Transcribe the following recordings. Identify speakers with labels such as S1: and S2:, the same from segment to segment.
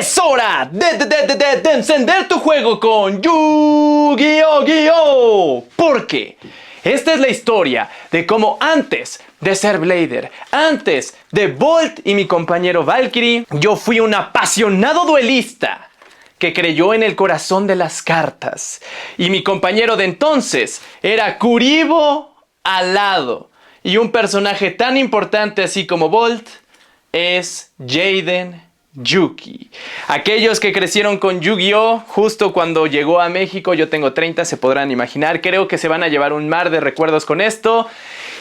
S1: Es hora de encender tu juego con Yu-Gi-Oh! Porque esta es la historia de cómo antes de ser Blader, antes de Volt y mi compañero Valkyrie, yo fui un apasionado duelista que creyó en el corazón de las cartas. Y mi compañero de entonces era Kuribo Alado. Y un personaje tan importante así como Volt es Jaden Yuki. Aquellos que crecieron con Yu-Gi-Oh! Justo cuando llegó a México, yo tengo 30, se podrán imaginar. Creo que se van a llevar un mar de recuerdos con esto.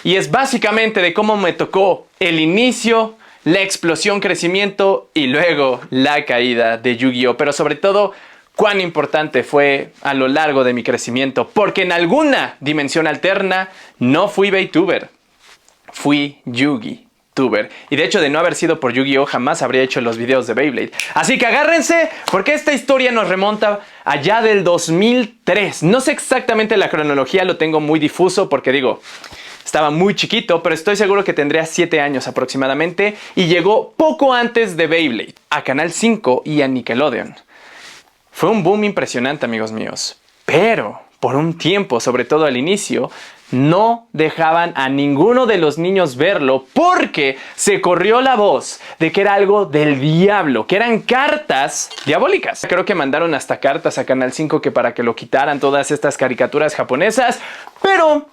S1: Y es básicamente de cómo me tocó el inicio, la explosión, crecimiento y luego la caída de Yu-Gi-Oh! Pero sobre todo, cuán importante fue a lo largo de mi crecimiento. Porque en alguna dimensión alterna no fui VTuber, fui Yugi tuber. Y de hecho, de no haber sido por Yu-Gi-Oh! Jamás habría hecho los videos de Beyblade. Así que agárrense, porque esta historia nos remonta allá del 2003. No sé exactamente la cronología, lo tengo muy difuso porque digo, estaba muy chiquito, pero estoy seguro que tendría 7 años aproximadamente. Y llegó poco antes de Beyblade, a Canal 5 y a Nickelodeon. Fue un boom impresionante, amigos míos. Pero por un tiempo, sobre todo al inicio, no dejaban a ninguno de los niños verlo porque se corrió la voz de que era algo del diablo, que eran cartas diabólicas. Creo que mandaron hasta cartas a Canal 5 que para que lo quitaran todas estas caricaturas japonesas, pero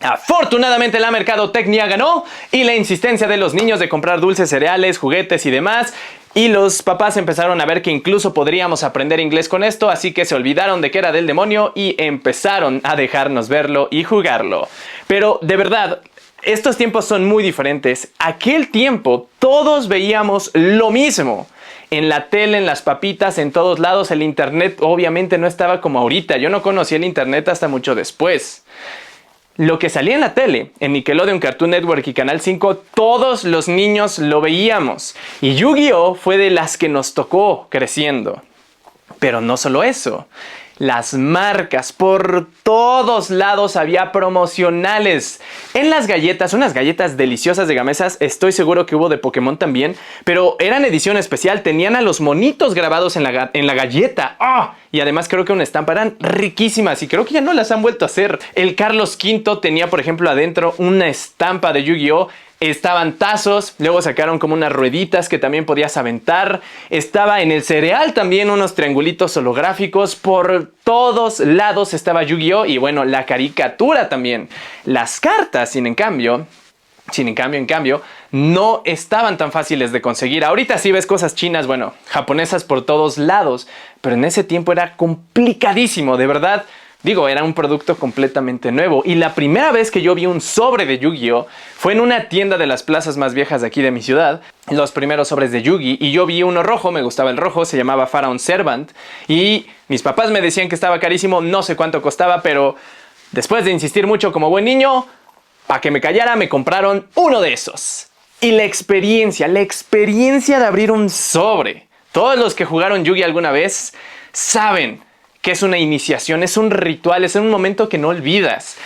S1: afortunadamente la mercadotecnia ganó y la insistencia de los niños de comprar dulces, cereales, juguetes y demás. Y los papás empezaron a ver que incluso podríamos aprender inglés con esto, así que se olvidaron de que era del demonio y empezaron a dejarnos verlo y jugarlo. Pero de verdad, estos tiempos son muy diferentes. Aquel tiempo todos veíamos lo mismo. En la tele, en las papitas, en todos lados. El internet obviamente no estaba como ahorita. Yo no conocí el internet hasta mucho después. Lo que salía en la tele, en Nickelodeon, Cartoon Network y Canal 5, todos los niños lo veíamos. Y Yu-Gi-Oh! Fue de las que nos tocó creciendo. Pero no solo eso. Las marcas, por todos lados había promocionales. En las galletas, unas galletas deliciosas de Gamesas, estoy seguro que hubo de Pokémon también, pero eran edición especial, tenían a los monitos grabados en la galleta. ¡Oh! Y además creo que una estampa, eran riquísimas y creo que ya no las han vuelto a hacer. El Carlos V tenía, por ejemplo, adentro una estampa de Yu-Gi-Oh! Estaban tazos, luego sacaron como unas rueditas que también podías aventar. Estaba en el cereal también unos triangulitos holográficos. Por todos lados estaba Yu-Gi-Oh! Y bueno, la caricatura también. Las cartas, en cambio, no estaban tan fáciles de conseguir. Ahorita sí ves cosas chinas, bueno, japonesas por todos lados. Pero en ese tiempo era complicadísimo, de verdad. Digo, era un producto completamente nuevo. Y la primera vez que yo vi un sobre de Yu-Gi-Oh! Fue en una tienda de las plazas más viejas de aquí de mi ciudad. Los primeros sobres de Yu-Gi. Y yo vi uno rojo, me gustaba el rojo, se llamaba Pharaon Servant. Y mis papás me decían que estaba carísimo, no sé cuánto costaba, pero después de insistir mucho como buen niño, para que me callara, me compraron uno de esos. Y la experiencia de abrir un sobre. Todos los que jugaron Yu-Gi alguna vez saben que es una iniciación, es un ritual, es un momento que no olvidas.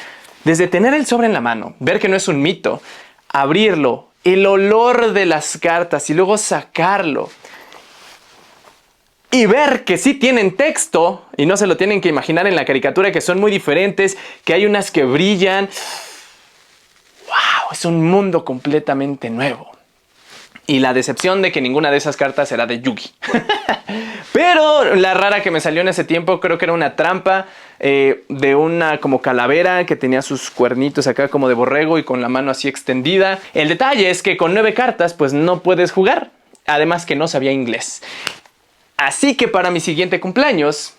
S1: Desde tener el sobre en la mano, ver que no es un mito, abrirlo, el olor de las cartas y luego sacarlo. Y ver que sí tienen texto y no se lo tienen que imaginar en la caricatura, que son muy diferentes, que hay unas que brillan. ¡Wow! Es un mundo completamente nuevo. Y la decepción de que ninguna de esas cartas era de Yugi. Pero la rara que me salió en ese tiempo creo que era una trampa de una como calavera que tenía sus cuernitos acá como de borrego y con la mano así extendida. El detalle es que con 9 cartas pues no puedes jugar. Además que no sabía inglés. Así que para mi siguiente cumpleaños,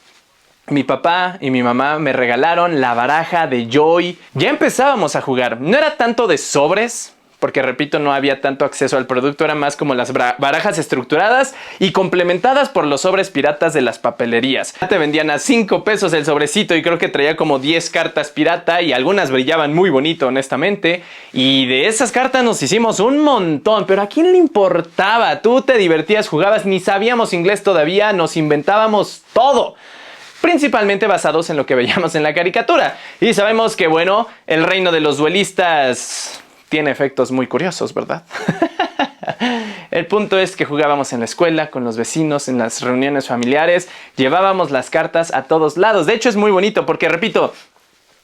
S1: mi papá y mi mamá me regalaron la baraja de Joy. Ya empezábamos a jugar. No era tanto de sobres, porque repito, no había tanto acceso al producto, era más como las barajas estructuradas y complementadas por los sobres piratas de las papelerías. Te vendían a 5 pesos el sobrecito y creo que traía como 10 cartas pirata y algunas brillaban muy bonito, honestamente. Y de esas cartas nos hicimos un montón, pero ¿a quién le importaba? Tú te divertías, jugabas, ni sabíamos inglés todavía, nos inventábamos todo. Principalmente basados en lo que veíamos en la caricatura. Y sabemos que, bueno, el reino de los duelistas tiene efectos muy curiosos, ¿verdad? El punto es que jugábamos en la escuela, con los vecinos, en las reuniones familiares, llevábamos las cartas a todos lados. De hecho es muy bonito porque, repito,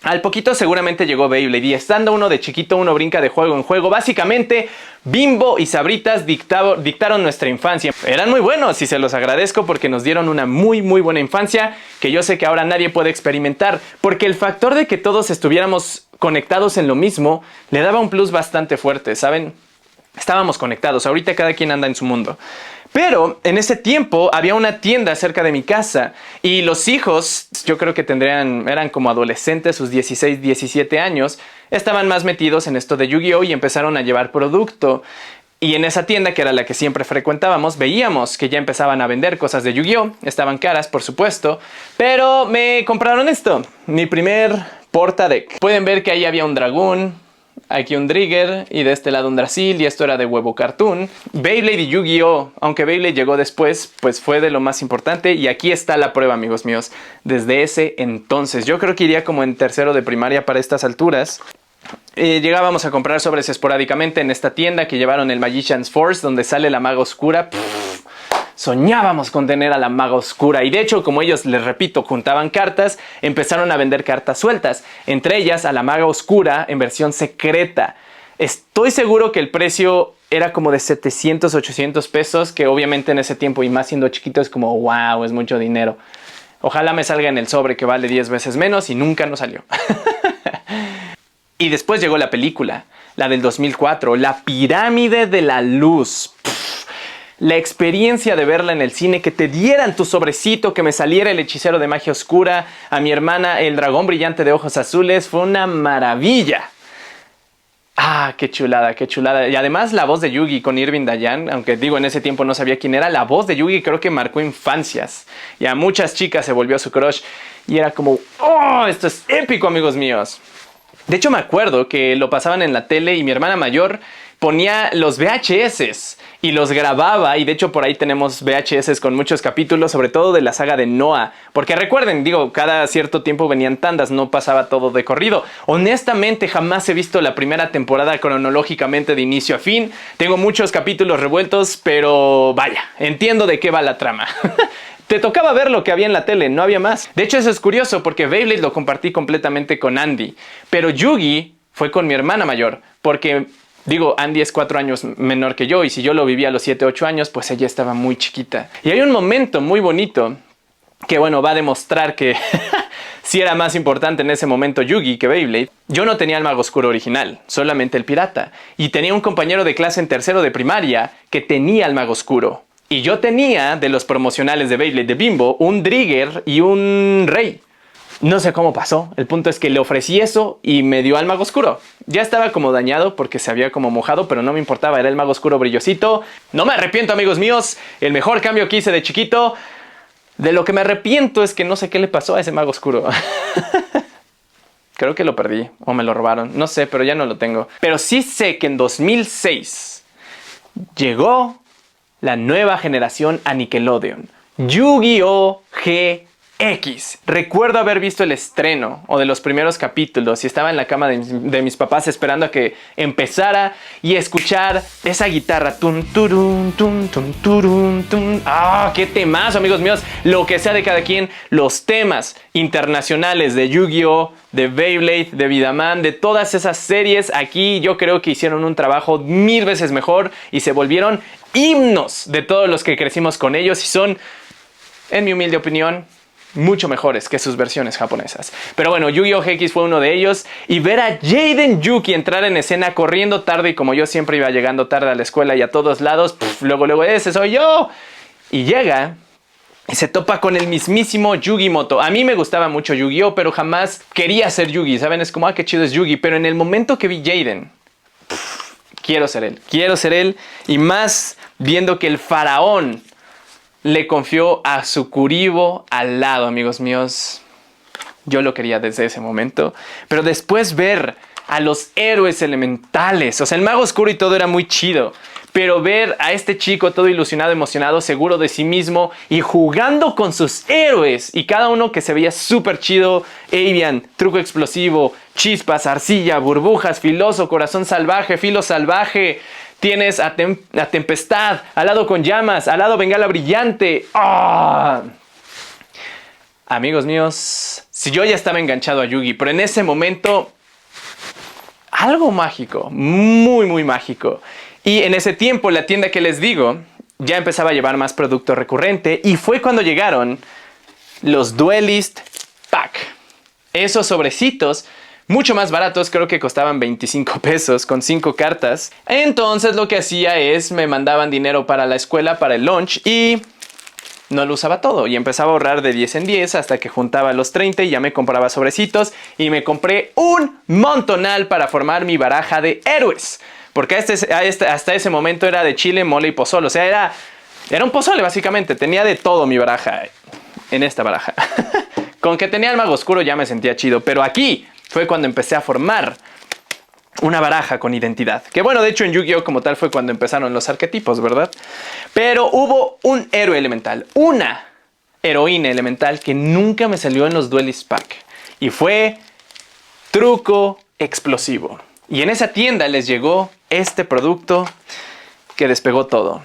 S1: al poquito seguramente llegó Beyblade y estando uno de chiquito uno brinca de juego en juego. Básicamente Bimbo y Sabritas dictaron nuestra infancia. Eran muy buenos y se los agradezco porque nos dieron una muy buena infancia que yo sé que ahora nadie puede experimentar, porque el factor de que todos estuviéramos conectados en lo mismo le daba un plus bastante fuerte, ¿saben? Estábamos conectados, ahorita cada quien anda en su mundo. Pero en ese tiempo había una tienda cerca de mi casa y los hijos, yo creo que eran como adolescentes, sus 16, 17 años, estaban más metidos en esto de Yu-Gi-Oh! Y empezaron a llevar producto. Y en esa tienda, que era la que siempre frecuentábamos, veíamos que ya empezaban a vender cosas de Yu-Gi-Oh! Estaban caras, por supuesto, pero me compraron esto, mi primer portadeck. Pueden ver que ahí había un dragón, aquí un Trigger y de este lado un Drasil, y esto era de huevo cartoon. Beyblade y Yu-Gi-Oh! Aunque Beyblade llegó después, pues fue de lo más importante y aquí está la prueba, amigos míos. Desde ese entonces, yo creo que iría como en tercero de primaria para estas alturas. Llegábamos a comprar sobres esporádicamente en esta tienda que llevaron el Magician's Force, donde sale la maga oscura. Soñábamos con tener a la maga oscura y de hecho, como ellos, les repito, juntaban cartas, empezaron a vender cartas sueltas, entre ellas a la maga oscura en versión secreta. Estoy seguro que el precio era como de 700, 800 pesos, que obviamente en ese tiempo y más siendo chiquito es como wow, es mucho dinero. Ojalá me salga en el sobre que vale 10 veces menos y nunca nos salió. Y después llegó la película, la del 2004, La Pirámide de la Luz. La experiencia de verla en el cine, que te dieran tu sobrecito, que me saliera el hechicero de magia oscura, a mi hermana el dragón brillante de ojos azules, fue una maravilla. Ah, qué chulada, qué chulada. Y además la voz de Yugi con Irving Dayan, aunque digo en ese tiempo no sabía quién era, la voz de Yugi creo que marcó infancias. Y a muchas chicas se volvió su crush. Y era como, ¡oh, esto es épico, amigos míos! De hecho me acuerdo que lo pasaban en la tele y mi hermana mayor ponía los VHS y los grababa, y de hecho por ahí tenemos VHS con muchos capítulos, sobre todo de la saga de Noah, porque recuerden, digo, cada cierto tiempo venían tandas, no pasaba todo de corrido. Honestamente jamás he visto la primera temporada cronológicamente de inicio a fin, tengo muchos capítulos revueltos, pero vaya, entiendo de qué va la trama. Te tocaba ver lo que había en la tele, no había más. De hecho eso es curioso porque Beyblade lo compartí completamente con Andy, pero Yugi fue con mi hermana mayor, porque digo, Andy es 4 años menor que yo y si yo lo vivía a los 7, 8 años, pues ella estaba muy chiquita. Y hay un momento muy bonito que, bueno, va a demostrar que sí era más importante en ese momento Yugi que Beyblade. Yo no tenía el mago oscuro original, solamente el pirata. Y tenía un compañero de clase en tercero de primaria que tenía el mago oscuro. Y yo tenía, de los promocionales de Beyblade de Bimbo, un Trigger y un Rey. No sé cómo pasó, el punto es que le ofrecí eso y me dio al mago oscuro. Ya estaba como dañado porque se había como mojado, pero no me importaba, era el mago oscuro brillosito. No me arrepiento, amigos míos, el mejor cambio que hice de chiquito. De lo que me arrepiento es que no sé qué le pasó a ese mago oscuro. Creo que lo perdí o me lo robaron, no sé, pero ya no lo tengo. Pero sí sé que en 2006 llegó la nueva generación a Nickelodeon, Yu-Gi-Oh! GX. Recuerdo haber visto el estreno o de los primeros capítulos y estaba en la cama de mis papás esperando a que empezara y escuchar esa guitarra. Tun, turun, tun, tun, turun, tun. ¡Ah, qué temazo, amigos míos! Lo que sea de cada quien, los temas internacionales de Yu-Gi-Oh!, de Beyblade, de Vidaman, de todas esas series, aquí yo creo que hicieron un trabajo 1000 veces mejor y se volvieron himnos de todos los que crecimos con ellos y son, en mi humilde opinión, mucho mejores que sus versiones japonesas. Pero bueno, Yu-Gi-Oh! GX fue uno de ellos y ver a Jaden Yuki entrar en escena corriendo tarde y como yo siempre iba llegando tarde a la escuela y a todos lados, luego ese soy yo. Y llega y se topa con el mismísimo Yugi Moto. A mí me gustaba mucho Yu-Gi-Oh! Pero jamás quería ser Yugi, ¿saben? Es como, ah, qué chido es Yugi. Pero en el momento que vi Jaden, quiero ser él y más viendo que el faraón le confió a su Kuribo al lado, amigos míos. Yo lo quería desde ese momento. Pero después ver a los héroes elementales, o sea, el mago oscuro y todo era muy chido. Pero ver a este chico todo ilusionado, emocionado, seguro de sí mismo y jugando con sus héroes. Y cada uno que se veía súper chido. Avian, truco explosivo, chispas, arcilla, burbujas, filoso, corazón salvaje, filo salvaje. tienes a Tempestad, al lado con llamas, al lado Bengala Brillante. ¡Oh! Amigos míos, si yo ya estaba enganchado a Yugi, pero en ese momento, algo mágico, muy, muy mágico. Y en ese tiempo, la tienda que les digo, ya empezaba a llevar más producto recurrente y fue cuando llegaron los Duelist Pack. Esos sobrecitos, mucho más baratos, creo que costaban 25 pesos con 5 cartas. Entonces lo que hacía es, me mandaban dinero para la escuela, para el lunch y no lo usaba todo. Y empezaba a ahorrar de 10 en 10 hasta que juntaba los 30 y ya me compraba sobrecitos. Y me compré un montonal para formar mi baraja de héroes. Porque hasta ese momento era de chile, mole y pozole. O sea, era un pozole básicamente. Tenía de todo mi baraja en esta baraja. Con que tenía el mago oscuro ya me sentía chido. Pero aquí fue cuando empecé a formar una baraja con identidad. Que bueno, de hecho en Yu-Gi-Oh! Como tal fue cuando empezaron los arquetipos, ¿verdad? Pero hubo un héroe elemental, una heroína elemental que nunca me salió en los Duelist Pack. Y fue Truco Explosivo. Y en esa tienda les llegó este producto que despegó todo.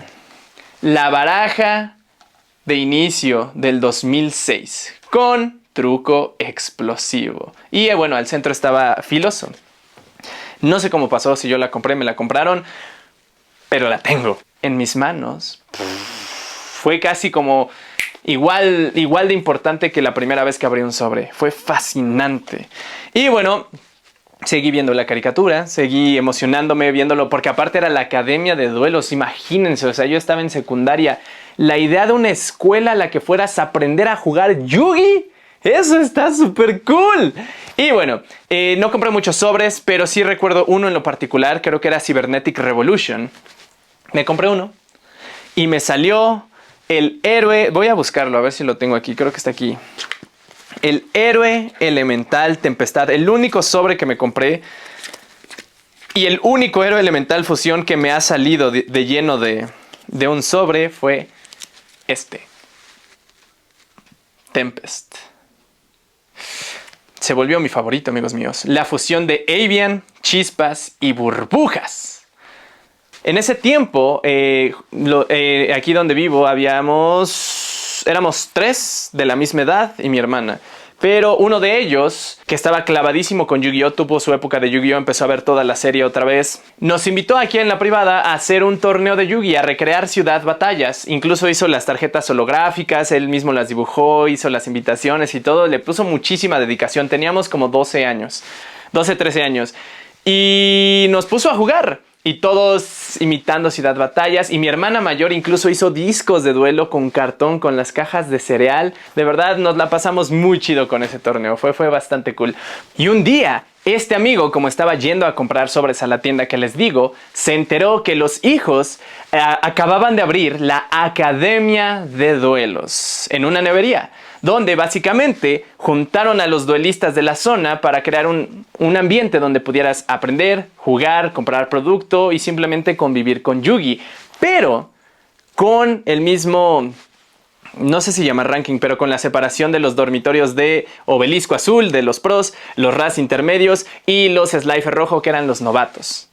S1: La baraja de inicio del 2006 con Truco Explosivo. Y bueno, al centro estaba Filoso. No sé cómo pasó, si yo la compré, me la compraron, pero la tengo en mis manos. Fue casi como igual de importante que la primera vez que abrí un sobre. Fue fascinante. Y bueno, seguí viendo la caricatura, seguí emocionándome viéndolo, porque aparte era la academia de duelos, imagínense, o sea, yo estaba en secundaria. La idea de una escuela a la que fueras a aprender a jugar Yugi, eso está súper cool. Y bueno, no compré muchos sobres, pero sí recuerdo uno en lo particular, creo que era Cybernetic Revolution. Me compré uno y me salió el héroe, voy a buscarlo, a ver si lo tengo aquí, creo que está aquí. El héroe elemental Tempestad, el único sobre que me compré y el único héroe elemental fusión que me ha salido de lleno de un sobre fue este. Tempest. Se volvió mi favorito, amigos míos. La fusión de Avian, Chispas y Burbujas. En ese tiempo, aquí donde vivo, éramos 3 de la misma edad y mi hermana. Pero uno de ellos, que estaba clavadísimo con Yu-Gi-Oh, tuvo su época de Yu-Gi-Oh, empezó a ver toda la serie otra vez. Nos invitó aquí en la privada a hacer un torneo de Yu-Gi, a recrear Ciudad Batallas. Incluso hizo las tarjetas holográficas, él mismo las dibujó, hizo las invitaciones y todo. Le puso muchísima dedicación. Teníamos como 13 años. Y nos puso a jugar. Y todos imitando Ciudad Batallas. Y mi hermana mayor incluso hizo discos de duelo con cartón, con las cajas de cereal. De verdad, nos la pasamos muy chido con ese torneo. Fue bastante cool. Y un día, este amigo, como estaba yendo a comprar sobres a la tienda que les digo, se enteró que los hijos acababan de abrir la Academia de Duelos en una nevería, donde básicamente juntaron a los duelistas de la zona para crear un ambiente donde pudieras aprender, jugar, comprar producto y simplemente convivir con Yugi. Pero con el mismo, no sé si llama ranking, pero con la separación de los dormitorios de Obelisco Azul, de los pros, los RAS intermedios y los Slifer Rojo, que eran los novatos.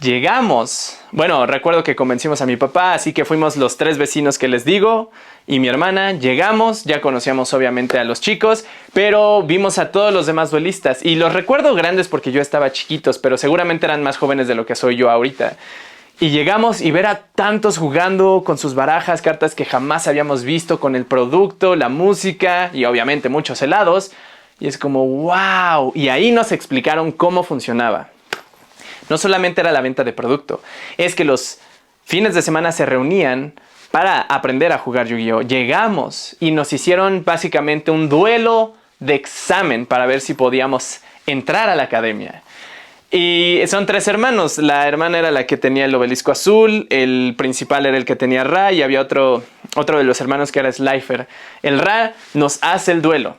S1: Llegamos, bueno, recuerdo que convencimos a mi papá, así que fuimos los 3 vecinos que les digo y mi hermana. Llegamos, ya conocíamos obviamente a los chicos, pero vimos a todos los demás duelistas y los recuerdo grandes porque yo estaba chiquitos, pero seguramente eran más jóvenes de lo que soy yo ahorita. Y llegamos y ver a tantos jugando con sus barajas, cartas que jamás habíamos visto, con el producto, la música y obviamente muchos helados. Y es como wow, y ahí nos explicaron cómo funcionaba. No solamente era la venta de producto, es que los fines de semana se reunían para aprender a jugar Yu-Gi-Oh! Llegamos y nos hicieron básicamente un duelo de examen para ver si podíamos entrar a la academia. Y son 3 hermanos. La hermana era la que tenía el obelisco azul, el principal era el que tenía Ra y había otro de los hermanos que era Slifer. El Ra nos hace el duelo.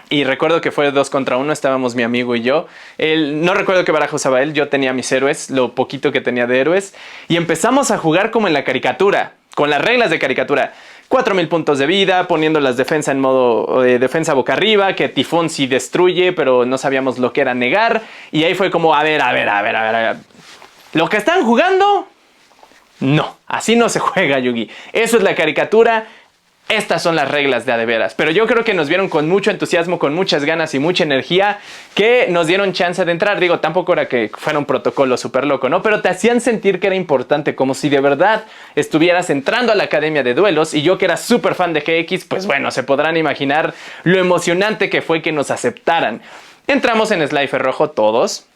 S1: Y recuerdo que fue 2 contra 1, estábamos mi amigo y yo. No recuerdo qué baraja usaba él, yo tenía mis héroes, lo poquito que tenía de héroes. Y empezamos a jugar como en la caricatura, con las reglas de caricatura. 4000 puntos de vida, poniendo las defensas en modo defensa boca arriba, que Tifón sí destruye, pero no sabíamos lo que era negar. Y ahí fue como, a ver. Lo que están jugando, no, así no se juega Yu-Gi. Eso es la caricatura. Estas son las reglas de a de veras. Pero yo creo que nos vieron con mucho entusiasmo, con muchas ganas y mucha energía, que nos dieron chance de entrar. Digo, tampoco era que fuera un protocolo súper loco, ¿no? Pero te hacían sentir que era importante, como si de verdad estuvieras entrando a la academia de duelos. Y yo, que era súper fan de GX, pues bueno, se podrán imaginar lo emocionante que fue que nos aceptaran. Entramos en Slifer Rojo todos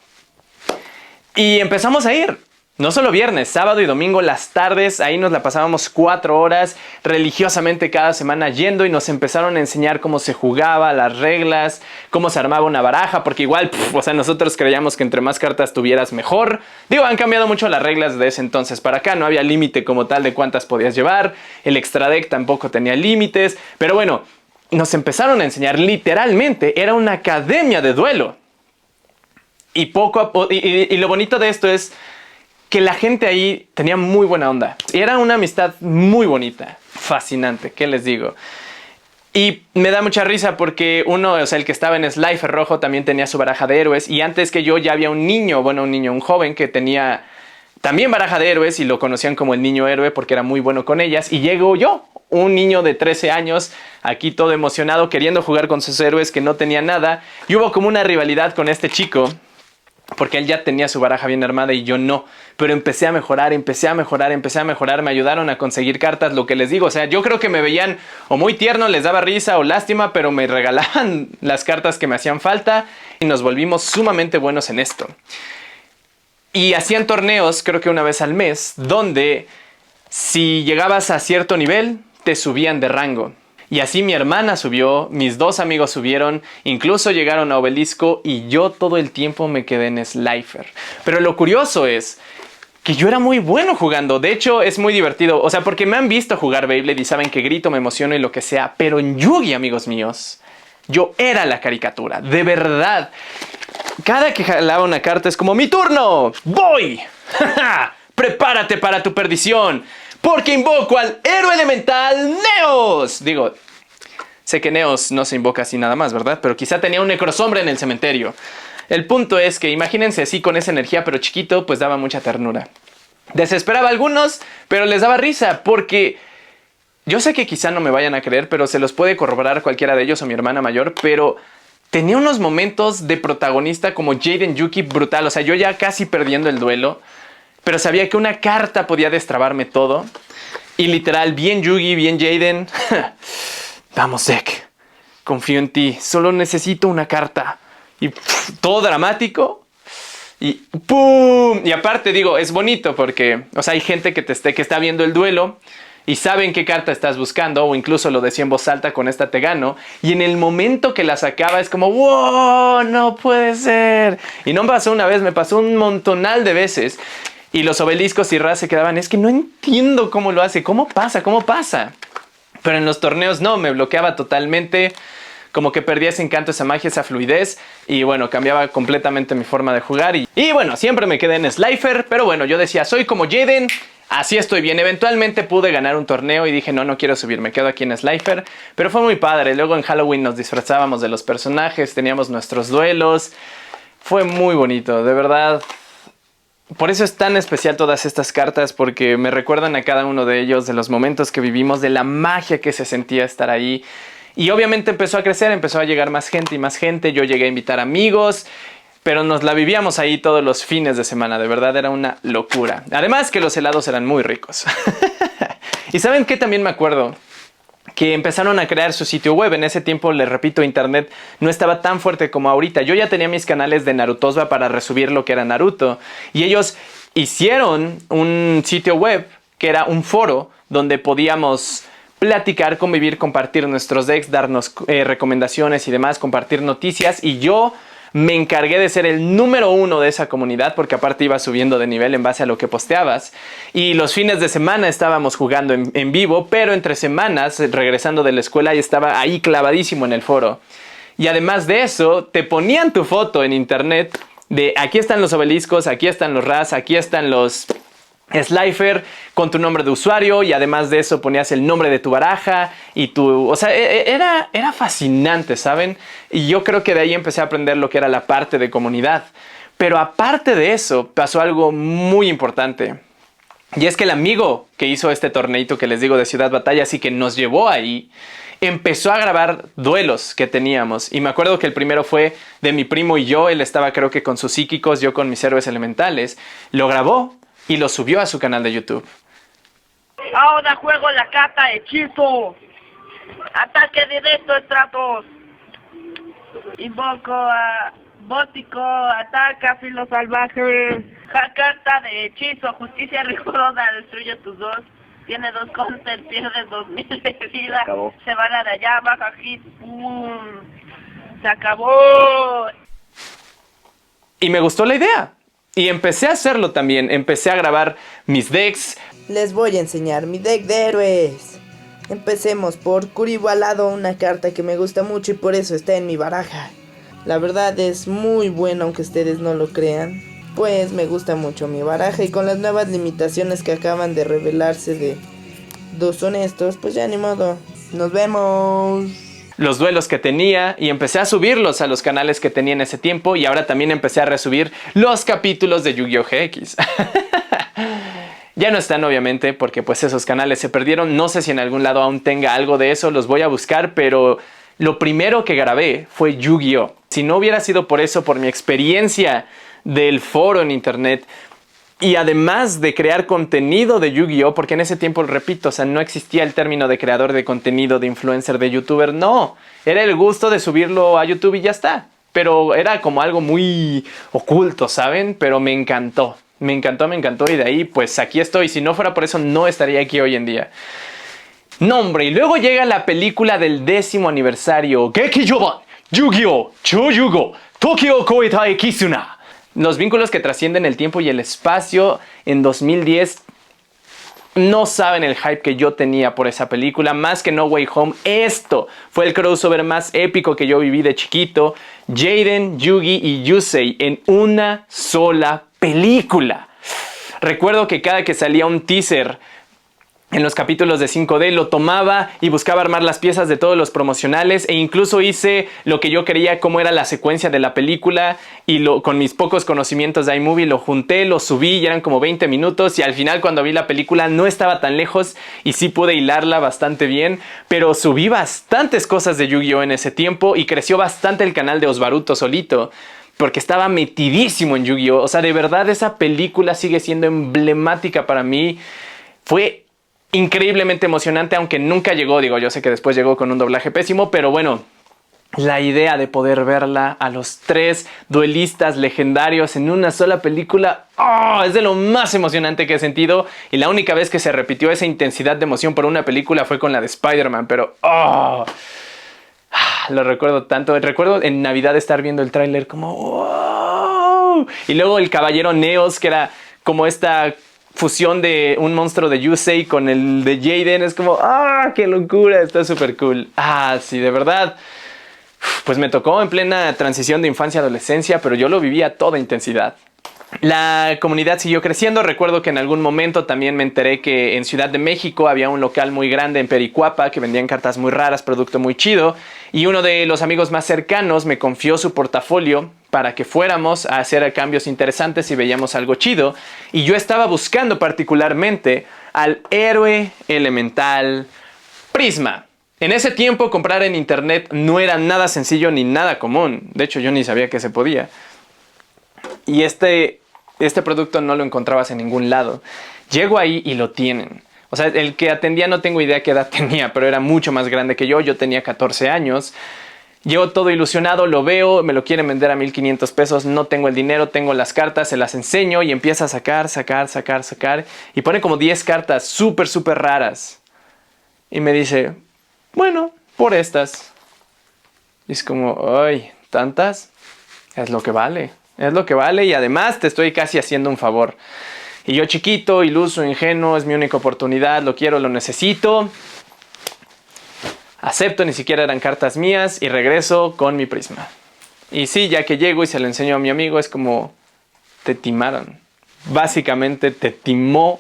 S1: y empezamos a ir. No solo viernes, sábado y domingo, las tardes, ahí nos la pasábamos 4 horas religiosamente cada semana yendo, y nos empezaron a enseñar cómo se jugaba, las reglas, cómo se armaba una baraja, porque igual, o sea, nosotros creíamos que entre más cartas tuvieras mejor. Digo, han cambiado mucho las reglas de ese entonces para acá, no había límite como tal de cuántas podías llevar, el extra deck tampoco tenía límites, pero bueno, nos empezaron a enseñar, literalmente, era una academia de duelo. Y y lo bonito de esto es que la gente ahí tenía muy buena onda. Y era una amistad muy bonita, fascinante, ¿qué les digo? Y me da mucha risa porque uno, o sea, el que estaba en Slifer Rojo también tenía su baraja de héroes. Y antes que yo ya había un niño, un joven que tenía también baraja de héroes y lo conocían como el niño héroe porque era muy bueno con ellas. Y llego yo, un niño de 13 años, aquí todo emocionado, queriendo jugar con sus héroes que no tenía nada. Y hubo como una rivalidad con este chico, porque él ya tenía su baraja bien armada y yo no. Pero empecé a mejorar, me ayudaron a conseguir cartas, lo que les digo. O sea, yo creo que me veían o muy tierno, les daba risa o lástima, pero me regalaban las cartas que me hacían falta y nos volvimos sumamente buenos en esto. Y hacían torneos, creo que una vez al mes, donde si llegabas a cierto nivel, te subían de rango. Y así mi hermana subió, mis 2 amigos subieron, incluso llegaron a Obelisco y yo todo el tiempo me quedé en Slifer. Pero lo curioso es que yo era muy bueno jugando. De hecho, es muy divertido. O sea, porque me han visto jugar Beyblade y saben que grito, me emociono y lo que sea. Pero en Yu-Gi, amigos míos, yo era la caricatura. De verdad. Cada que jalaba una carta es como: ¡mi turno! ¡Voy! ¡Prepárate para tu perdición! Porque invoco al héroe elemental Neos. Digo, sé que Neos no se invoca así nada más, ¿verdad? Pero quizá tenía un necrosombre en el cementerio. El punto es que imagínense así con esa energía, pero chiquito, pues daba mucha ternura. Desesperaba a algunos, pero les daba risa, porque yo sé que quizá no me vayan a creer, pero se los puede corroborar cualquiera de ellos o mi hermana mayor, pero tenía unos momentos de protagonista como Jaden Yuki brutal. O sea, yo ya casi perdiendo el duelo, pero sabía que una carta podía destrabarme todo. Y literal, bien Yugi, bien Jaden. Vamos, Zek. Confío en ti. Solo necesito una carta. Y todo dramático. Y ¡pum! Y aparte, digo, es bonito porque, o sea, hay gente que está viendo el duelo y saben qué carta estás buscando, o incluso lo decía en voz alta: con esta te gano. Y en el momento que la sacaba es como: ¡wow! ¡No puede ser! Y no me pasó una vez, me pasó un montonal de veces. Y los obeliscos y Raz se quedaban: es que no entiendo cómo lo hace, ¿cómo pasa? Pero en los torneos no, me bloqueaba totalmente, como que perdía ese encanto, esa magia, esa fluidez, y bueno, cambiaba completamente mi forma de jugar. Y bueno, siempre me quedé en Slifer, pero bueno, yo decía: soy como Jaden, así estoy bien. Eventualmente pude ganar un torneo y dije: no quiero subir, me quedo aquí en Slifer. Pero fue muy padre. Luego en Halloween nos disfrazábamos de los personajes, teníamos nuestros duelos. Fue muy bonito, de verdad. Por eso es tan especial todas estas cartas, porque me recuerdan a cada uno de ellos, de los momentos que vivimos, de la magia que se sentía estar ahí. Y obviamente empezó a crecer, empezó a llegar más gente y más gente. Yo llegué a invitar amigos, pero nos la vivíamos ahí todos los fines de semana. De verdad era una locura. Además que los helados eran muy ricos. ¿Y saben qué? También me acuerdo que empezaron a crear su sitio web. En ese tiempo, les repito, internet no estaba tan fuerte como ahorita. Yo ya tenía mis canales de Narutosba para resubir lo que era Naruto. Y ellos hicieron un sitio web que era un foro donde podíamos platicar, convivir, compartir nuestros decks, darnos recomendaciones y demás, compartir noticias. Y yo me encargué de ser el número 1 de esa comunidad, porque aparte iba subiendo de nivel en base a lo que posteabas. Y los fines de semana estábamos jugando en vivo, pero entre semanas, regresando de la escuela, y estaba ahí clavadísimo en el foro. Y además de eso, te ponían tu foto en internet de: aquí están los obeliscos, aquí están los Raz, aquí están los Slifer, con tu nombre de usuario, y además de eso ponías el nombre de tu baraja y tu... O sea, era fascinante, ¿saben? Y yo creo que de ahí empecé a aprender lo que era la parte de comunidad, Pero aparte de eso, pasó algo muy importante. Y es que el amigo que hizo este torneito que les digo de Ciudad Batalla, así que nos llevó ahí, empezó a grabar duelos que teníamos. Y me acuerdo que el primero fue de mi primo y yo. Él estaba creo que con sus psíquicos, yo con mis héroes elementales. Lo grabó y lo subió a su canal de YouTube.
S2: Ahora juego la carta hechizo. Ataque directo, estratos. Invoco a Bótico, ataca, filo salvaje. Carta de hechizo, justicia rigurosa, destruye tus dos. Tiene 2 counters, pierdes 2000 de vida. Se van a de allá, baja hit, ¡pum! Se acabó.
S1: Y me gustó la idea. Y empecé a hacerlo también. Empecé a grabar mis decks.
S3: Les voy a enseñar mi deck de héroes. Empecemos por Curibalado, una carta que me gusta mucho y por eso está en mi baraja. La verdad es muy buena, aunque ustedes no lo crean. Pues me gusta mucho mi baraja y con las nuevas limitaciones que acaban de revelarse de Dos Honestos, pues ya ni modo. Nos vemos.
S1: Los duelos que tenía y empecé a subirlos a los canales que tenía en ese tiempo y ahora también empecé a resubir los capítulos de Yu-Gi-Oh! GX. Ya no están obviamente porque pues esos canales se perdieron. No sé si en algún lado aún tenga algo de eso, los voy a buscar, pero lo primero que grabé fue Yu-Gi-Oh! Si no hubiera sido por eso, por mi experiencia del foro en internet y además de crear contenido de Yu-Gi-Oh! Porque en ese tiempo, repito, o sea, no existía el término de creador de contenido, de influencer, de youtuber, no. Era el gusto de subirlo a YouTube y ya está. Pero era como algo muy oculto, ¿saben? Pero me encantó, me encantó, me encantó y de ahí pues aquí estoy. Si no fuera por eso no estaría aquí hoy en día. No, hombre, y luego llega la película del 10º aniversario. Gekijoban, Yu-Gi-Oh! Choyugo, Tokyo Koetai Kisuna. Los vínculos que trascienden el tiempo y el espacio en 2010. No saben el hype que yo tenía por esa película, más que No Way Home. Esto fue el crossover más épico que yo viví de chiquito. Jaden, Yugi y Yusei en una sola película. Recuerdo que cada que salía un teaser en los capítulos de 5D lo tomaba y buscaba armar las piezas de todos los promocionales e incluso hice lo que yo quería, cómo era la secuencia de la película y con mis pocos conocimientos de iMovie lo junté, lo subí y eran como 20 minutos y al final cuando vi la película no estaba tan lejos y sí pude hilarla bastante bien, pero subí bastantes cosas de Yu-Gi-Oh! En ese tiempo y creció bastante el canal de Osbaruto solito. Porque estaba metidísimo en Yu-Gi-Oh! O sea, de verdad esa película sigue siendo emblemática para mí. Fue increíblemente emocionante, aunque nunca llegó, digo, yo sé que después llegó con un doblaje pésimo, pero bueno, la idea de poder verla a los 3 duelistas legendarios en una sola película, es de lo más emocionante que he sentido y la única vez que se repitió esa intensidad de emoción por una película fue con la de Spider-Man, pero lo recuerdo tanto. Recuerdo en Navidad estar viendo el tráiler como ¡wow! Y luego el Caballero Neos, que era como esta fusión de un monstruo de Yusei con el de Jaden. Es como ¡qué locura! Está súper cool. Sí, de verdad. Pues me tocó en plena transición de infancia a adolescencia, pero yo lo viví a toda intensidad. La comunidad siguió creciendo. Recuerdo que en algún momento también me enteré que en Ciudad de México había un local muy grande en Pericuapa que vendían cartas muy raras, producto muy chido. Y uno de los amigos más cercanos me confió su portafolio para que fuéramos a hacer cambios interesantes y veíamos algo chido. Y yo estaba buscando particularmente al héroe elemental Prisma. En ese tiempo comprar en internet no era nada sencillo ni nada común. De hecho, yo ni sabía que se podía. Y este producto no lo encontrabas en ningún lado. Llego ahí y lo tienen. O sea, el que atendía no tengo idea qué edad tenía, pero era mucho más grande que yo. Yo tenía 14 años. Llego todo ilusionado, lo veo, me lo quieren vender a 1,500 pesos. No tengo el dinero, tengo las cartas, se las enseño y empieza a sacar. Y pone como 10 cartas súper raras. Y me dice, bueno, por estas. Y es como, ay, ¿tantas? Es lo que vale. Es lo que vale y además te estoy casi haciendo un favor. Y yo chiquito, iluso, ingenuo, es mi única oportunidad, lo quiero, lo necesito. Acepto, ni siquiera eran cartas mías y regreso con mi Prisma. Y sí, ya que llego y se lo enseño a mi amigo, es como, te timaron. Básicamente te timó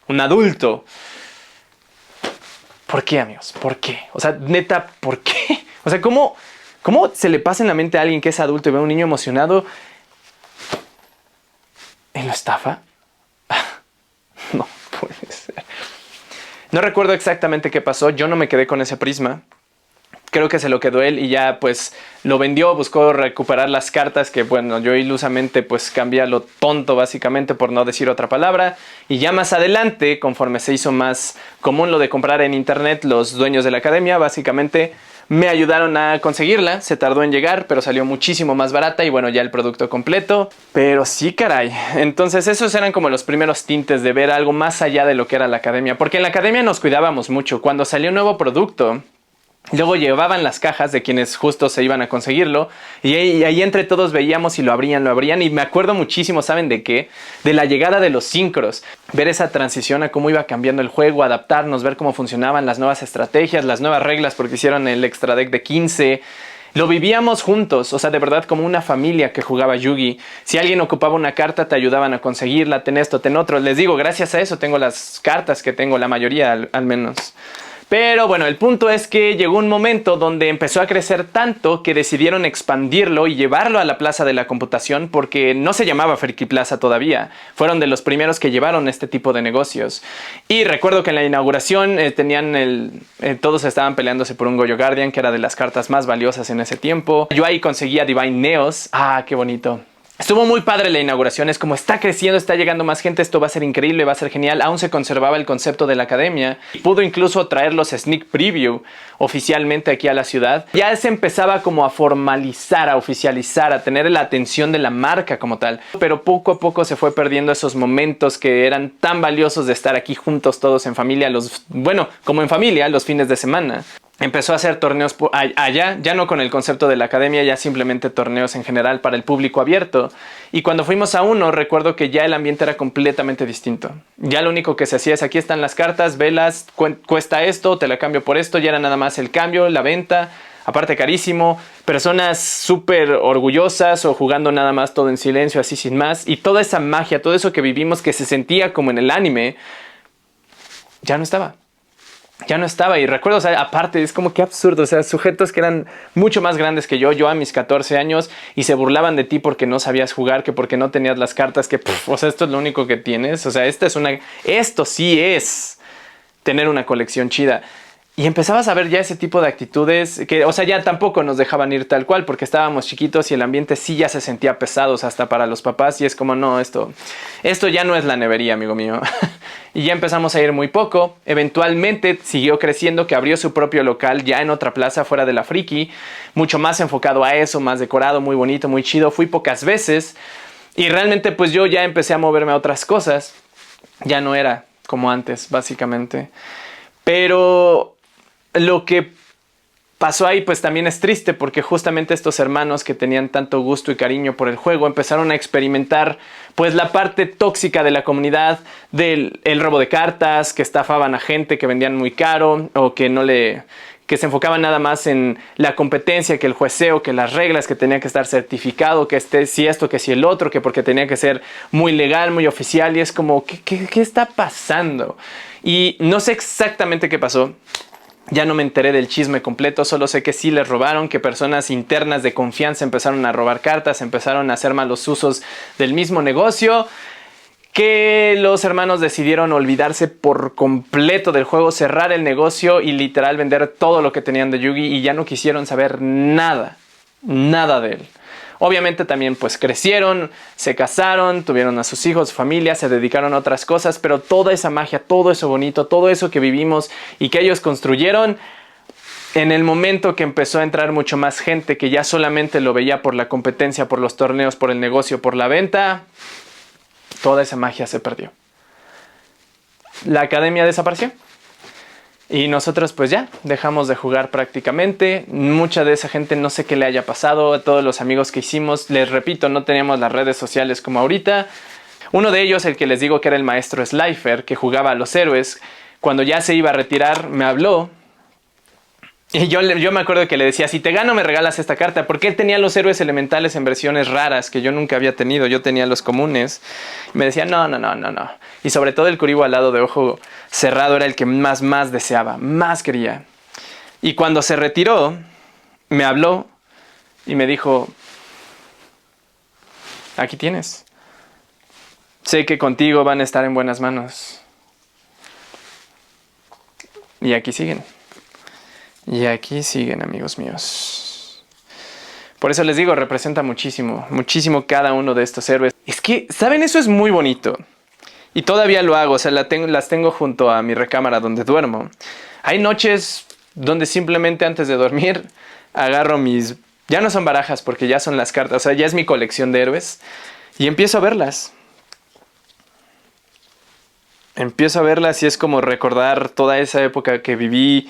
S1: un adulto. ¿Por qué, amigos? ¿Por qué? O sea, neta, ¿por qué? O sea, ¿cómo se le pasa en la mente a alguien que es adulto y ve a un niño emocionado? ¿Y lo estafa? No puede ser. No recuerdo exactamente qué pasó. Yo no me quedé con ese prisma. Creo que se lo quedó él y ya pues lo vendió, buscó recuperar las cartas que bueno, yo ilusamente pues cambié a lo tonto básicamente por no decir otra palabra. Y ya más adelante, conforme se hizo más común lo de comprar en internet, los dueños de la academia básicamente me ayudaron a conseguirla. Se tardó en llegar, pero salió muchísimo más barata y bueno, ya el producto completo. Pero sí, caray. Entonces esos eran como los primeros tintes de ver algo más allá de lo que era la academia. Porque en la academia nos cuidábamos mucho. Cuando salió un nuevo producto, luego llevaban las cajas de quienes justo se iban a conseguirlo y ahí entre todos veíamos y lo abrían y me acuerdo muchísimo, ¿saben de qué? De la llegada de los sincros, ver esa transición a cómo iba cambiando el juego, adaptarnos, ver cómo funcionaban las nuevas estrategias, las nuevas reglas porque hicieron el extra deck de 15. Lo vivíamos juntos, o sea, de verdad como una familia que jugaba Yugi. Si alguien ocupaba una carta, te ayudaban a conseguirla, ten esto, ten otro. Les digo, gracias a eso tengo las cartas que tengo, la mayoría al menos. Pero bueno, el punto es que llegó un momento donde empezó a crecer tanto que decidieron expandirlo y llevarlo a la Plaza de la Computación porque no se llamaba Friki Plaza todavía. Fueron de los primeros que llevaron este tipo de negocios. Y recuerdo que en la inauguración todos estaban peleándose por un Goyo Guardian, que era de las cartas más valiosas en ese tiempo. Yo ahí conseguía Divine Neos. ¡Ah, qué bonito! Estuvo muy padre la inauguración, es como está creciendo, está llegando más gente, esto va a ser increíble, va a ser genial. Aún se conservaba el concepto de la academia. Pudo incluso traer los sneak preview oficialmente aquí a la ciudad. Ya se empezaba como a formalizar, a oficializar, a tener la atención de la marca como tal. Pero poco a poco se fue perdiendo esos momentos que eran tan valiosos de estar aquí juntos todos en familia, como en familia, los fines de semana. Empezó a hacer torneos allá, ya no con el concepto de la academia, ya simplemente torneos en general para el público abierto. Y cuando fuimos a uno, recuerdo que ya el ambiente era completamente distinto. Ya lo único que se hacía es aquí están las cartas, velas, cuesta esto, te la cambio por esto, ya era nada más el cambio, la venta, aparte carísimo, personas súper orgullosas o jugando nada más todo en silencio, así sin más. Y toda esa magia, todo eso que vivimos que se sentía como en el anime, ya no estaba. Ya no estaba y recuerdo, o sea, aparte es como que absurdo, o sea, sujetos que eran mucho más grandes que yo a mis 14 años y se burlaban de ti porque no sabías jugar, que porque no tenías las cartas, que o sea, esto es lo único que tienes, o sea, esto sí es tener una colección chida. Y empezabas a ver ya ese tipo de actitudes que, o sea, ya tampoco nos dejaban ir tal cual porque estábamos chiquitos y el ambiente sí ya se sentía pesado, o sea, hasta para los papás y es como, no, esto ya no es la nevería, amigo mío. Y ya empezamos a ir muy poco. Eventualmente siguió creciendo, que abrió su propio local ya en otra plaza fuera de la Friki, mucho más enfocado a eso, más decorado, muy bonito, muy chido. Fui pocas veces y realmente pues yo ya empecé a moverme a otras cosas. Ya no era como antes, básicamente. Pero lo que pasó ahí pues también es triste porque justamente estos hermanos que tenían tanto gusto y cariño por el juego empezaron a experimentar pues la parte tóxica de la comunidad, del el robo de cartas, que estafaban a gente, que vendían muy caro o que se enfocaban nada más en la competencia, que el jueceo, que las reglas, que tenía que estar certificado, que si esto, que si el otro, que porque tenía que ser muy legal, muy oficial y es como ¿qué está pasando? Y no sé exactamente qué pasó. Ya no me enteré del chisme completo, solo sé que sí les robaron, que personas internas de confianza empezaron a robar cartas, empezaron a hacer malos usos del mismo negocio, que los hermanos decidieron olvidarse por completo del juego, cerrar el negocio y literal vender todo lo que tenían de Yugi y ya no quisieron saber nada de él. Obviamente también pues crecieron, se casaron, tuvieron a sus hijos, familia, se dedicaron a otras cosas, pero toda esa magia, todo eso bonito, todo eso que vivimos y que ellos construyeron, en el momento que empezó a entrar mucho más gente que ya solamente lo veía por la competencia, por los torneos, por el negocio, por la venta, toda esa magia se perdió. La academia desapareció. Y nosotros pues ya dejamos de jugar prácticamente. Mucha de esa gente no sé qué le haya pasado. A todos los amigos que hicimos, les repito, no teníamos las redes sociales como ahorita. Uno de ellos, el que les digo que era el maestro Slifer, que jugaba a los héroes, cuando ya se iba a retirar me habló. Y yo me acuerdo que le decía, si te gano me regalas esta carta, porque él tenía los héroes elementales en versiones raras que yo nunca había tenido, yo tenía los comunes. Y me decía, no. Y sobre todo el Kuriboh alado de ojo cerrado era el que más deseaba, más quería. Y cuando se retiró, me habló y me dijo, aquí tienes. Sé que contigo van a estar en buenas manos. Y aquí siguen. Y aquí siguen, amigos míos. Por eso les digo, representa muchísimo, muchísimo cada uno de estos héroes. Es que, ¿saben? Eso es muy bonito. Y todavía lo hago, o sea, las tengo junto a mi recámara donde duermo. Hay noches donde simplemente antes de dormir agarro mis... Ya no son barajas porque ya son las cartas, o sea, ya es mi colección de héroes. Y empiezo a verlas. Empiezo a verlas y es como recordar toda esa época que viví,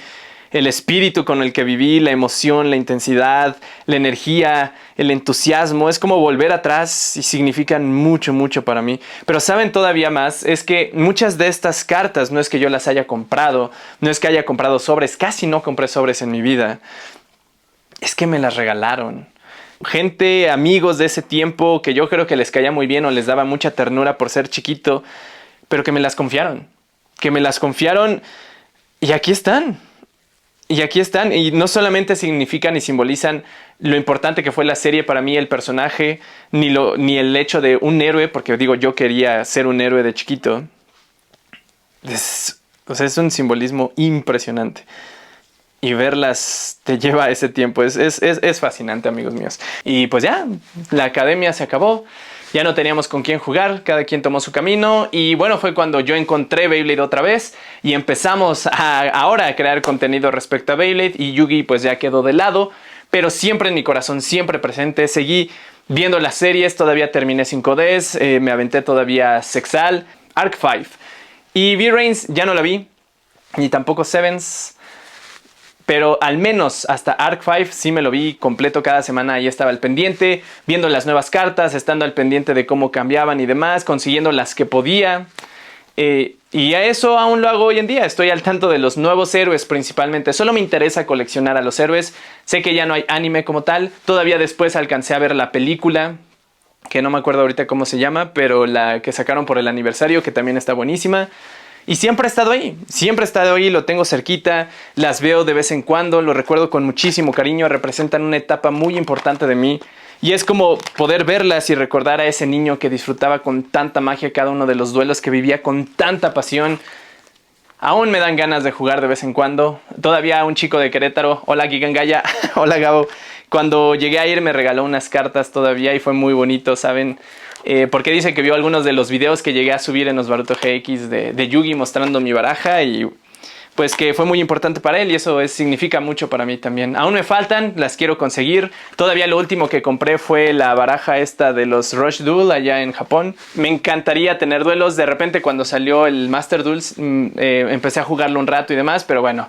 S1: el espíritu con el que viví, la emoción, la intensidad, la energía, el entusiasmo. Es como volver atrás y significan mucho, mucho para mí. Pero saben todavía más, es que muchas de estas cartas no es que yo las haya comprado, no es que haya comprado sobres, casi no compré sobres en mi vida. Es que me las regalaron. Gente, amigos de ese tiempo que yo creo que les caía muy bien o les daba mucha ternura por ser chiquito, pero que me las confiaron. Que me las confiaron y aquí están. Y aquí están. Y no solamente significan y simbolizan lo importante que fue la serie para mí, el personaje, ni el hecho de un héroe, porque digo, yo quería ser un héroe de chiquito. O sea, es un simbolismo impresionante. Y verlas te lleva a ese tiempo. Es fascinante, amigos míos. Y pues ya, la academia se acabó. Ya no teníamos con quién jugar, cada quien tomó su camino. Y bueno, fue cuando yo encontré Beyblade otra vez. Y empezamos ahora a crear contenido respecto a Beyblade. Y Yu-Gi pues ya quedó de lado. Pero siempre en mi corazón, siempre presente. Seguí viendo las series, todavía terminé 5Ds. Me aventé todavía Sexal, Arc 5. Y V-Reigns ya no la vi. Ni tampoco Sevens. Pero al menos hasta Arc 5 sí me lo vi completo cada semana. Ahí estaba al pendiente, viendo las nuevas cartas, estando al pendiente de cómo cambiaban y demás, consiguiendo las que podía. Y a eso aún lo hago hoy en día. Estoy al tanto de los nuevos héroes principalmente. Solo me interesa coleccionar a los héroes. Sé que ya no hay anime como tal. Todavía después alcancé a ver la película, que no me acuerdo ahorita cómo se llama, pero la que sacaron por el aniversario, que también está buenísima. Y siempre he estado ahí, lo tengo cerquita, las veo de vez en cuando, lo recuerdo con muchísimo cariño, representan una etapa muy importante de mí. Y es como poder verlas y recordar a ese niño que disfrutaba con tanta magia cada uno de los duelos, que vivía con tanta pasión. Aún me dan ganas de jugar de vez en cuando. Todavía un chico de Querétaro, hola Gigangaya, hola Gabo, cuando llegué a ir me regaló unas cartas todavía y fue muy bonito, ¿saben? Porque dice que vio algunos de los videos que llegué a subir en Osbaruto GX de Yu-Gi mostrando mi baraja y pues que fue muy importante para él y eso significa mucho para mí también. Aún me faltan, las quiero conseguir. Todavía lo último que compré fue la baraja esta de los Rush Duel allá en Japón. Me encantaría tener duelos. De repente cuando salió el Master Duels empecé a jugarlo un rato y demás, pero bueno.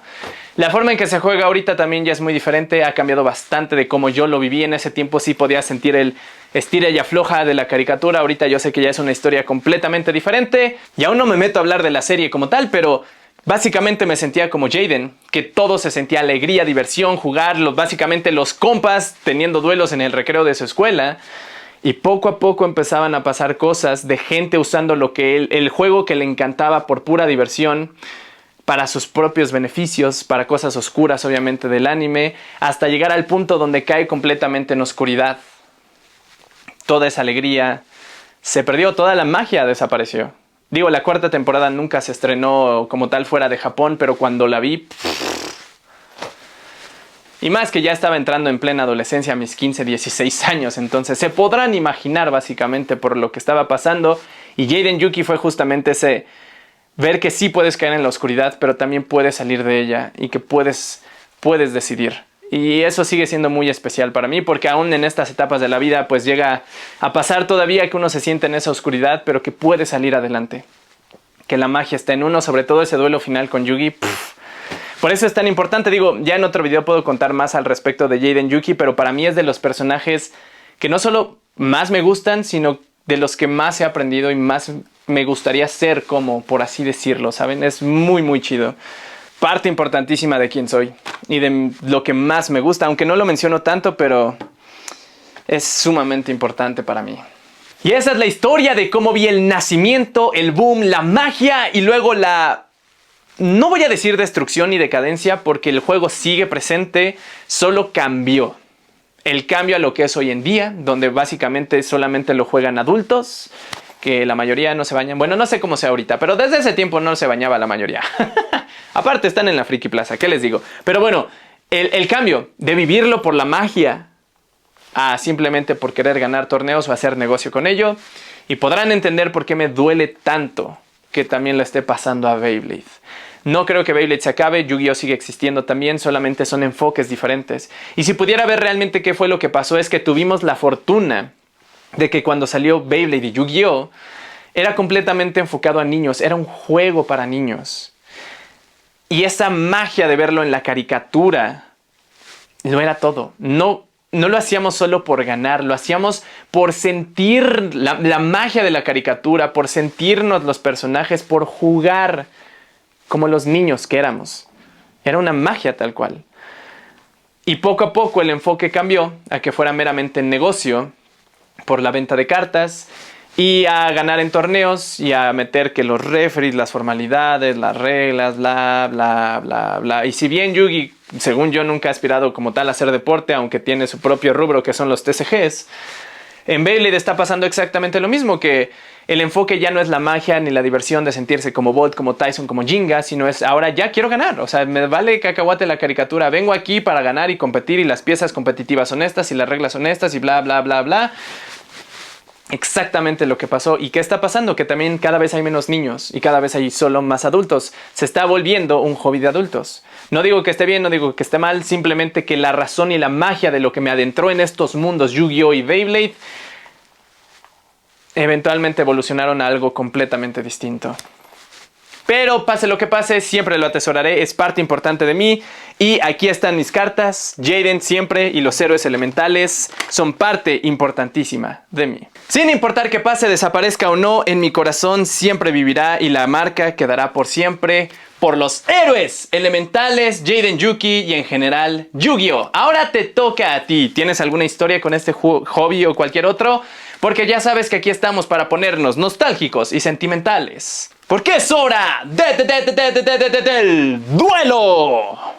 S1: La forma en que se juega ahorita también ya es muy diferente, ha cambiado bastante de cómo yo lo viví. En ese tiempo sí podía sentir el estira y afloja de la caricatura. Ahorita yo sé que ya es una historia completamente diferente. Y aún no me meto a hablar de la serie como tal, pero básicamente me sentía como Jaden, que todo se sentía alegría, diversión, jugar, básicamente los compas teniendo duelos en el recreo de su escuela. Y poco a poco empezaban a pasar cosas de gente usando el juego que le encantaba por pura diversión, para sus propios beneficios, para cosas oscuras obviamente del anime, hasta llegar al punto donde cae completamente en oscuridad. Toda esa alegría se perdió, toda la magia desapareció. Digo, la cuarta temporada nunca se estrenó como tal fuera de Japón, pero cuando la vi... Y más que ya estaba entrando en plena adolescencia a mis 15, 16 años, entonces se podrán imaginar básicamente por lo que estaba pasando. Y Jaden Yuki fue justamente ese... ver que sí puedes caer en la oscuridad, pero también puedes salir de ella y que puedes decidir. Y eso sigue siendo muy especial para mí, porque aún en estas etapas de la vida pues llega a pasar todavía que uno se siente en esa oscuridad, pero que puede salir adelante. Que la magia está en uno, sobre todo ese duelo final con Yugi. Por eso es tan importante. Digo, ya en otro video puedo contar más al respecto de Jaden Yuki, pero para mí es de los personajes que no solo más me gustan, sino de los que más he aprendido y más me gustaría ser como, por así decirlo, ¿saben? Es muy, muy chido. Parte importantísima de quién soy y de lo que más me gusta, aunque no lo menciono tanto, pero es sumamente importante para mí. Y esa es la historia de cómo vi el nacimiento, el boom, la magia y luego la... No voy a decir destrucción ni decadencia porque el juego sigue presente, solo cambió. El cambio a lo que es hoy en día, donde básicamente solamente lo juegan adultos que la mayoría no se bañan. Bueno, no sé cómo sea ahorita, pero desde ese tiempo no se bañaba la mayoría. Aparte, están en la Friki Plaza, ¿qué les digo? Pero bueno, el cambio de vivirlo por la magia a simplemente por querer ganar torneos o hacer negocio con ello. Y podrán entender por qué me duele tanto que también lo esté pasando a Beyblade. No creo que Beyblade se acabe, Yu-Gi-Oh sigue existiendo también, solamente son enfoques diferentes. Y si pudiera ver realmente qué fue lo que pasó, es que tuvimos la fortuna de que cuando salió Beyblade y Yu-Gi-Oh era completamente enfocado a niños, era un juego para niños. Y esa magia de verlo en la caricatura lo era todo. No lo hacíamos solo por ganar, lo hacíamos por sentir la magia de la caricatura, por sentirnos los personajes, por jugar como los niños que éramos. Era una magia tal cual. Y poco a poco el enfoque cambió a que fuera meramente negocio por la venta de cartas y a ganar en torneos y a meter que los referees, las formalidades, las reglas, bla, bla, bla, bla. Y si bien Yugi, según yo, nunca ha aspirado como tal a hacer deporte, aunque tiene su propio rubro que son los TCGs, en Beyblade está pasando exactamente lo mismo, que el enfoque ya no es la magia ni la diversión de sentirse como Bolt, como Tyson, como Jinga, sino es ahora ya quiero ganar. O sea, me vale cacahuate la caricatura. Vengo aquí para ganar y competir y las piezas competitivas son estas y las reglas son estas y bla, bla, bla, bla. Exactamente lo que pasó. ¿Y qué está pasando? Que también cada vez hay menos niños y cada vez hay solo más adultos. Se está volviendo un hobby de adultos. No digo que esté bien, no digo que esté mal, simplemente que la razón y la magia de lo que me adentró en estos mundos Yu-Gi-Oh y Beyblade eventualmente evolucionaron a algo completamente distinto. Pero pase lo que pase, siempre lo atesoraré, es parte importante de mí. Y aquí están mis cartas, Jaden siempre y los héroes elementales son parte importantísima de mí. Sin importar que pase, desaparezca o no, en mi corazón siempre vivirá y la marca quedará por siempre por los héroes elementales, Jaden Yuki y en general Yu-Gi-Oh! Ahora te toca a ti. ¿Tienes alguna historia con este hobby o cualquier otro? Porque ya sabes que aquí estamos para ponernos nostálgicos y sentimentales. Porque es hora del duelo.